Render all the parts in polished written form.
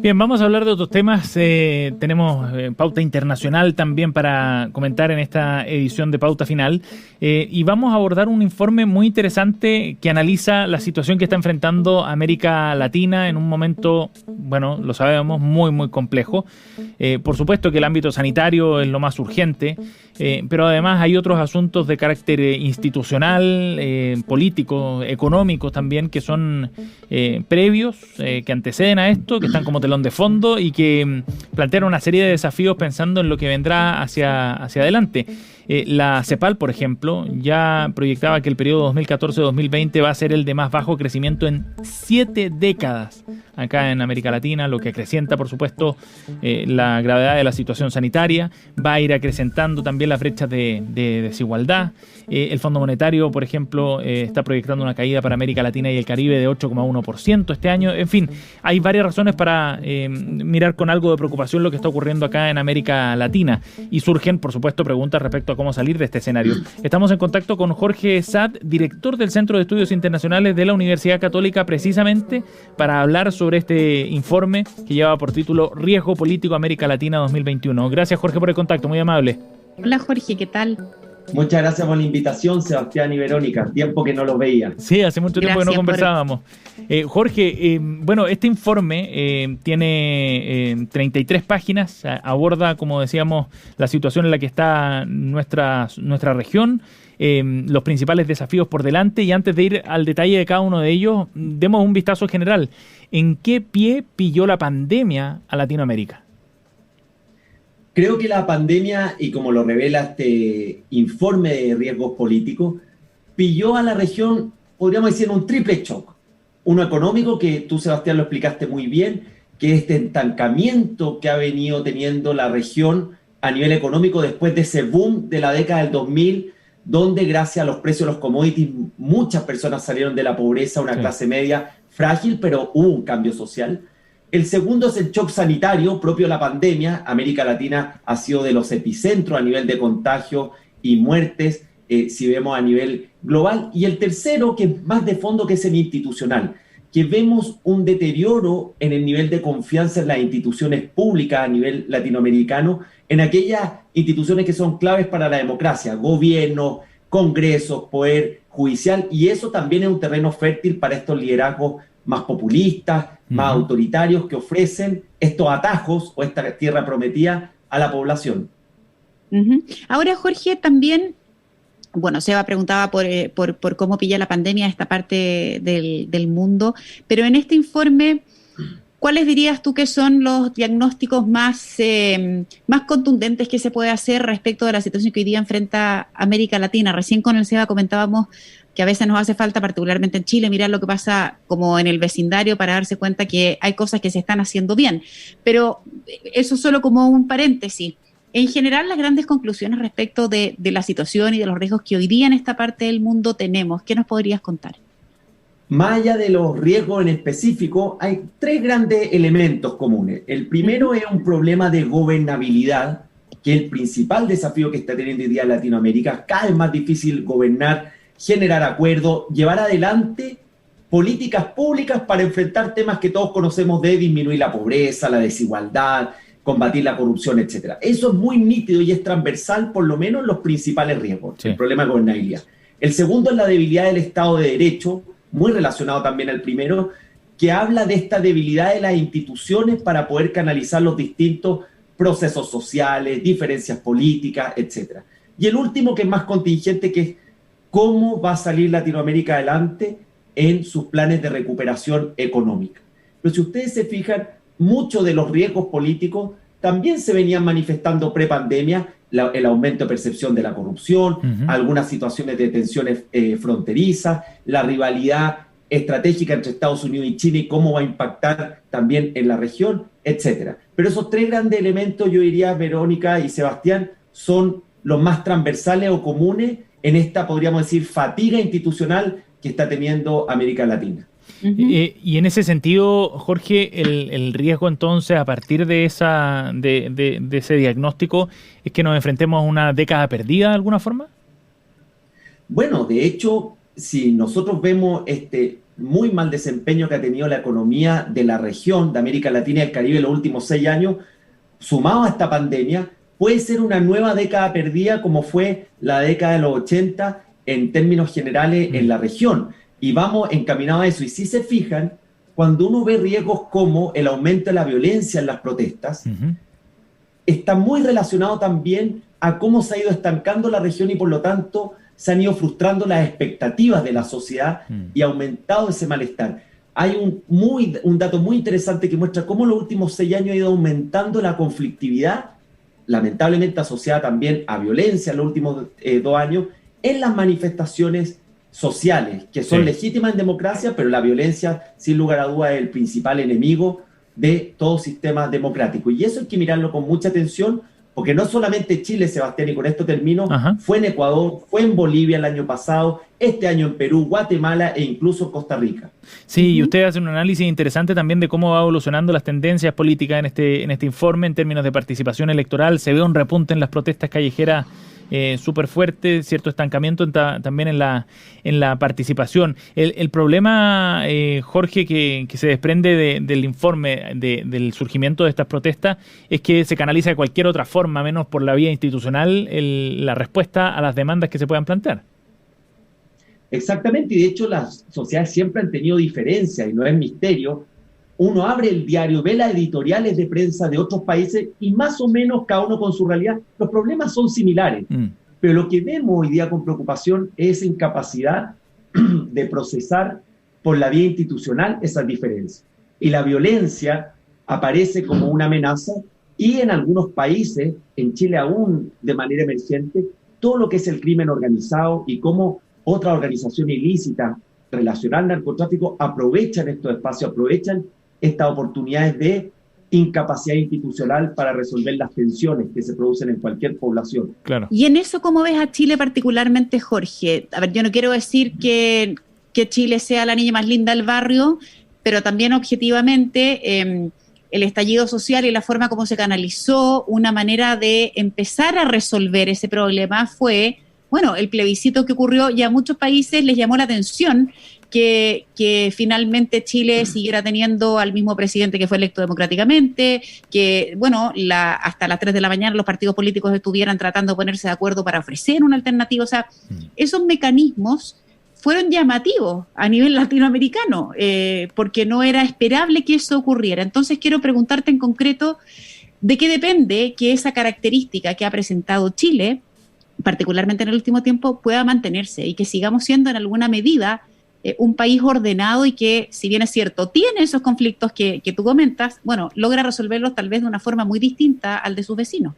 Bien, vamos a hablar de otros temas. Tenemos pauta internacional también para comentar en esta edición de Pauta Final. Y vamos a abordar un informe muy interesante que analiza la situación que está enfrentando América Latina en un momento, bueno, lo sabemos, muy, muy complejo. Por supuesto que el ámbito sanitario es lo más urgente, pero además hay otros asuntos de carácter institucional, político, económico también, que son previos, que anteceden a esto, que están como telón de fondo y que plantean una serie de desafíos pensando en lo que vendrá hacia adelante. La CEPAL, por ejemplo, ya proyectaba que el periodo 2014-2020 va a ser el de más bajo crecimiento en 7 décadas acá en América Latina, lo que acrecienta, por supuesto, la gravedad de la situación sanitaria. Va a ir acrecentando también las brechas de desigualdad. El Fondo Monetario, por ejemplo, está proyectando una caída para América Latina y el Caribe de 8,1% este año. En fin, hay varias razones para mirar con algo de preocupación lo que está ocurriendo acá en América Latina. Y surgen, por supuesto, preguntas respecto a cómo salir de este escenario. Estamos en contacto con Jorge Saad, director del Centro de Estudios Internacionales de la Universidad Católica, precisamente para hablar sobre este informe que lleva por título Riesgo Político América Latina 2021. Gracias, Jorge, por el contacto, muy amable. Hola, Jorge, ¿qué tal? Muchas gracias por la invitación, Sebastián y Verónica. Tiempo que no los veía. Sí, hace mucho tiempo que no conversábamos. Jorge, bueno, este informe tiene 33 páginas, aborda, como decíamos, la situación en la que está nuestra región, los principales desafíos por delante, y antes de ir al detalle de cada uno de ellos, demos un vistazo general. ¿En qué pie pilló la pandemia a Latinoamérica? Creo que la pandemia, y como lo revela este informe de riesgos políticos, pilló a la región, podríamos decir, un triple shock. Uno económico, que tú, Sebastián, lo explicaste muy bien, que es este estancamiento que ha venido teniendo la región a nivel económico después de ese boom de la década del 2000, donde gracias a los precios de los commodities muchas personas salieron de la pobreza, una clase media frágil, pero hubo un cambio social. El segundo es el shock sanitario propio de la pandemia. América Latina ha sido de los epicentros a nivel de contagio y muertes, si vemos a nivel global. Y el tercero, que es más de fondo, que es el institucional, que vemos un deterioro en el nivel de confianza en las instituciones públicas a nivel latinoamericano, en aquellas instituciones que son claves para la democracia, gobierno, congresos, poder judicial, y eso también es un terreno fértil para estos liderazgos más populistas, más autoritarios, que ofrecen estos atajos o esta tierra prometida a la población. Ahora, Jorge, también, bueno, Seba preguntaba por cómo pilla la pandemia a esta parte del mundo, pero en este informe, ¿cuáles dirías tú que son los diagnósticos más contundentes que se puede hacer respecto de la situación que hoy día enfrenta América Latina? Recién con el Seba comentábamos que a veces nos hace falta, particularmente en Chile, mirar lo que pasa como en el vecindario para darse cuenta que hay cosas que se están haciendo bien. Pero eso solo como un paréntesis. En general, las grandes conclusiones respecto de la situación y de los riesgos que hoy día en esta parte del mundo tenemos, ¿qué nos podrías contar? Más allá de los riesgos en específico, hay 3 grandes elementos comunes. El primero es un problema de gobernabilidad, que es el principal desafío que está teniendo hoy día Latinoamérica. Cada vez más difícil gobernar, generar acuerdos, llevar adelante políticas públicas para enfrentar temas que todos conocemos, de disminuir la pobreza, la desigualdad, combatir la corrupción, etc. Eso es muy nítido y es transversal, por lo menos, los principales riesgos, el problema de gobernabilidad. El segundo es la debilidad del Estado de Derecho, muy relacionado también al primero, que habla de esta debilidad de las instituciones para poder canalizar los distintos procesos sociales, diferencias políticas, etc. Y el último, que es más contingente, que es cómo va a salir Latinoamérica adelante en sus planes de recuperación económica. Pero si ustedes se fijan, muchos de los riesgos políticos también se venían manifestando pre-pandemia, el aumento de percepción de la corrupción, algunas situaciones de tensiones fronterizas, la rivalidad estratégica entre Estados Unidos y China y cómo va a impactar también en la región, etc. Pero esos 3 grandes elementos, yo diría, Verónica y Sebastián, son los más transversales o comunes en esta, podríamos decir, fatiga institucional que está teniendo América Latina. Y en ese sentido, Jorge, el riesgo entonces, a partir de ese diagnóstico, es que nos enfrentemos a una década perdida de alguna forma. Bueno, de hecho, si nosotros vemos muy mal desempeño que ha tenido la economía de la región de América Latina y el Caribe en los últimos 6 años, sumado a esta pandemia, puede ser una nueva década perdida como fue la década de los 80 en términos generales en la región. Y vamos encaminados a eso. Y si se fijan, cuando uno ve riesgos como el aumento de la violencia en las protestas, está muy relacionado también a cómo se ha ido estancando la región y por lo tanto se han ido frustrando las expectativas de la sociedad y ha aumentado ese malestar. Hay un dato muy interesante que muestra cómo en los últimos 6 años ha ido aumentando la conflictividad, lamentablemente asociada también a violencia en los últimos 2 años, en las manifestaciones sociales, que son legítimas en democracia, pero la violencia, sin lugar a dudas, es el principal enemigo de todo sistema democrático. Y eso hay que mirarlo con mucha atención, porque no solamente Chile, Sebastián, y con esto termino, fue en Ecuador, fue en Bolivia el año pasado, este año en Perú, Guatemala e incluso Costa Rica. Sí, y usted hace un análisis interesante también de cómo va evolucionando las tendencias políticas en este informe en términos de participación electoral. Se ve un repunte en las protestas callejeras súper fuerte, cierto estancamiento también en la participación. El problema, Jorge, que se desprende del informe del surgimiento de estas protestas es que se canaliza de cualquier otra forma, menos por la vía institucional, la respuesta a las demandas que se puedan plantear. Exactamente, y de hecho las sociedades siempre han tenido diferencias y no es misterio. Uno abre el diario, ve las editoriales de prensa de otros países y más o menos cada uno con su realidad. Los problemas son similares, pero lo que vemos hoy día con preocupación es incapacidad de procesar por la vía institucional esas diferencias. Y la violencia aparece como una amenaza y en algunos países, en Chile aún de manera emergente, todo lo que es el crimen organizado y cómo otra organización ilícita relacionada al narcotráfico aprovechan estos espacios, aprovechan estas oportunidades de incapacidad institucional para resolver las tensiones que se producen en cualquier población. Claro. Y en eso, ¿cómo ves a Chile particularmente, Jorge? A ver, yo no quiero decir que Chile sea la niña más linda del barrio, pero también objetivamente el estallido social y la forma como se canalizó, una manera de empezar a resolver ese problema fue, bueno, el plebiscito que ocurrió, y a muchos países les llamó la atención que finalmente Chile siguiera teniendo al mismo presidente que fue electo democráticamente, que, bueno, hasta las 3 de la mañana los partidos políticos estuvieran tratando de ponerse de acuerdo para ofrecer una alternativa. O sea, esos mecanismos fueron llamativos a nivel latinoamericano, porque no era esperable que eso ocurriera. Entonces quiero preguntarte en concreto, ¿de qué depende que esa característica que ha presentado Chile, particularmente en el último tiempo, pueda mantenerse y que sigamos siendo en alguna medida un país ordenado y que, si bien es cierto, tiene esos conflictos que tú comentas, bueno, logra resolverlos tal vez de una forma muy distinta al de sus vecinos?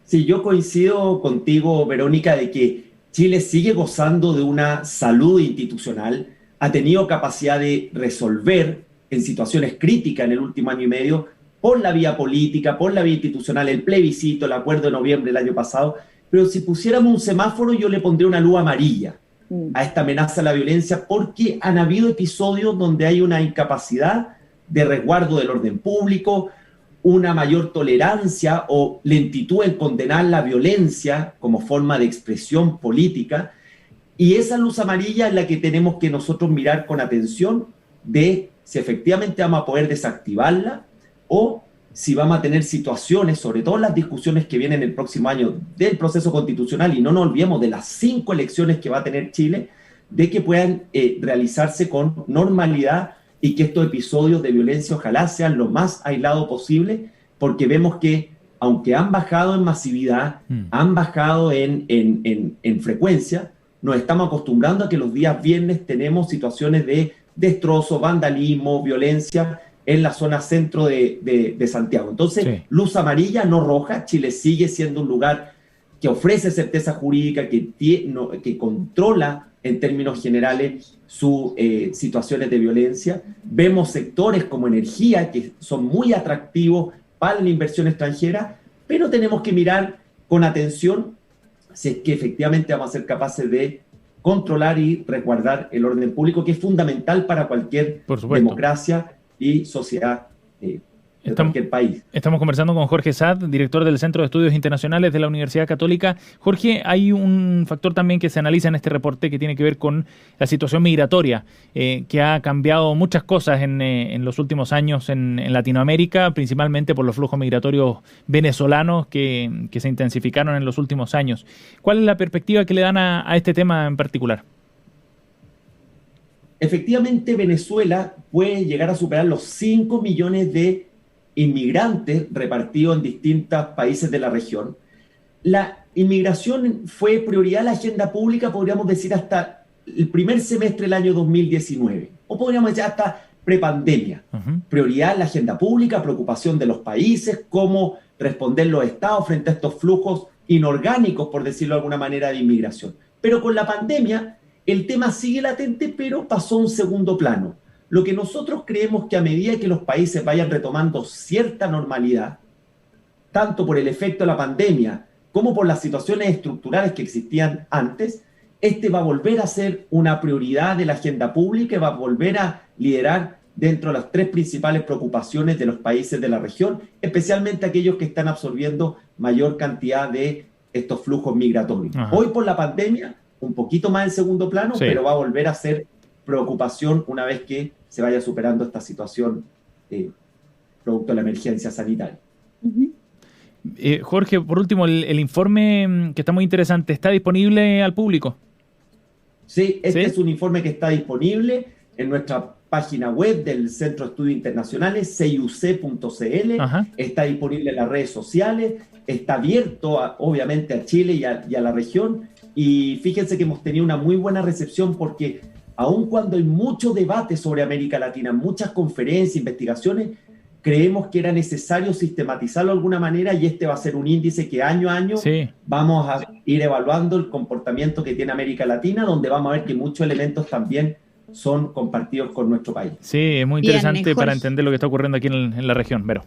Sí, yo coincido contigo, Verónica, de que Chile sigue gozando de una salud institucional, ha tenido capacidad de resolver en situaciones críticas en el último año y medio por la vía política, por la vía institucional, el plebiscito, el acuerdo de noviembre del año pasado. Pero si pusiéramos un semáforo, yo le pondría una luz amarilla a esta amenaza a la violencia, porque han habido episodios donde hay una incapacidad de resguardo del orden público, una mayor tolerancia o lentitud en condenar la violencia como forma de expresión política, y esa luz amarilla es la que tenemos que nosotros mirar con atención de si efectivamente vamos a poder desactivarla o si vamos a tener situaciones, sobre todo las discusiones que vienen el próximo año del proceso constitucional, y no nos olvidemos de las 5 elecciones que va a tener Chile, de que puedan realizarse con normalidad y que estos episodios de violencia ojalá sean lo más aislados posible, porque vemos que, aunque han bajado en masividad, han bajado en frecuencia, nos estamos acostumbrando a que los días viernes tenemos situaciones de destrozo, vandalismo, violencia en la zona centro de Santiago. Entonces, sí, luz amarilla, no roja. Chile sigue siendo un lugar que ofrece certeza jurídica, que controla en términos generales sus situaciones de violencia. Vemos sectores como energía que son muy atractivos para la inversión extranjera, pero tenemos que mirar con atención si es que efectivamente vamos a ser capaces de controlar y resguardar el orden público, que es fundamental para cualquier democracia y sociedad cualquier país. Estamos conversando con Jorge Saad, director del Centro de Estudios Internacionales de la Universidad Católica. Jorge, hay un factor también que se analiza en este reporte que tiene que ver con la situación migratoria, que ha cambiado muchas cosas en los últimos años en Latinoamérica, principalmente por los flujos migratorios venezolanos que se intensificaron en los últimos años. ¿Cuál es la perspectiva que le dan a este tema en particular? Efectivamente, Venezuela puede llegar a superar los 5 millones de inmigrantes repartidos en distintos países de la región. La inmigración fue prioridad en la agenda pública, podríamos decir, hasta el primer semestre del año 2019, o podríamos decir hasta prepandemia. Prioridad en la agenda pública, preocupación de los países, cómo responder los estados frente a estos flujos inorgánicos, por decirlo de alguna manera, de inmigración. Pero con la pandemia, el tema sigue latente, pero pasó a un segundo plano. Lo que nosotros creemos que a medida que los países vayan retomando cierta normalidad, tanto por el efecto de la pandemia como por las situaciones estructurales que existían antes, este va a volver a ser una prioridad de la agenda pública y va a volver a liderar dentro de las 3 principales preocupaciones de los países de la región, especialmente aquellos que están absorbiendo mayor cantidad de estos flujos migratorios. Ajá. Hoy por la pandemia, un poquito más en segundo plano, sí, pero va a volver a ser preocupación una vez que se vaya superando esta situación producto de la emergencia sanitaria. Jorge, por último, el informe que está muy interesante, ¿está disponible al público? Sí, este es un informe que está disponible en nuestra página web del Centro de Estudios Internacionales, ciuc.cl, está disponible en las redes sociales, está abierto obviamente a Chile y a la región, y fíjense que hemos tenido una muy buena recepción porque aun cuando hay mucho debate sobre América Latina, muchas conferencias, investigaciones, creemos que era necesario sistematizarlo de alguna manera y este va a ser un índice que año a año vamos a ir evaluando el comportamiento que tiene América Latina, donde vamos a ver que muchos elementos también son compartidos con nuestro país. Sí, es muy interesante. Bien, para entender lo que está ocurriendo aquí en la región. Vero.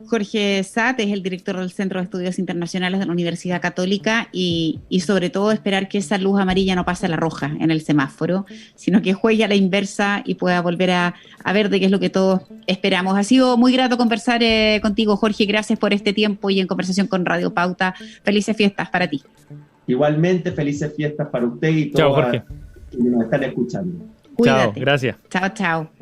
Jorge Saad es el director del Centro de Estudios Internacionales de la Universidad Católica y sobre todo esperar que esa luz amarilla no pase a la roja en el semáforo, sino que juegue a la inversa y pueda volver a verde, que es lo que todos esperamos. Ha sido muy grato conversar contigo, Jorge. Gracias por este tiempo y en conversación con Radio Pauta. Felices fiestas para ti. Igualmente, felices fiestas para usted y todos quienes nos están escuchando. Cuídate. Chao, gracias. Chao, chao.